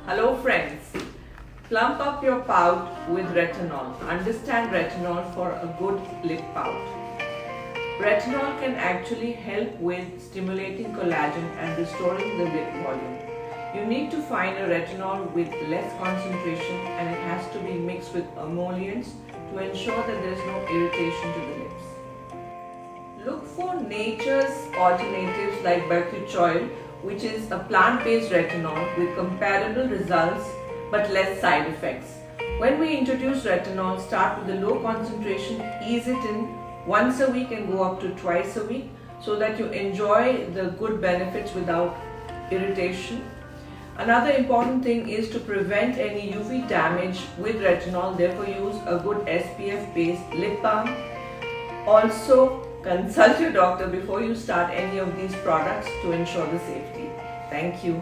Hello friends, plump up your pout with retinol. Understand retinol for a good lip pout. Retinol can actually help with stimulating collagen and restoring the lip volume. You need to find a retinol with less concentration and it has to be mixed with emollients to ensure that there is no irritation to the lips. Look for nature's alternatives like bakuchiol, which is a plant-based retinol with comparable results but less side effects. When we introduce retinol, start with a low concentration, ease it in once a week and go up to twice a week so that you enjoy the good benefits without irritation. Another important thing is to prevent any UV damage with retinol, therefore use a good SPF based lip balm. Also, consult your doctor before you start any of these products to ensure the safety. Thank you.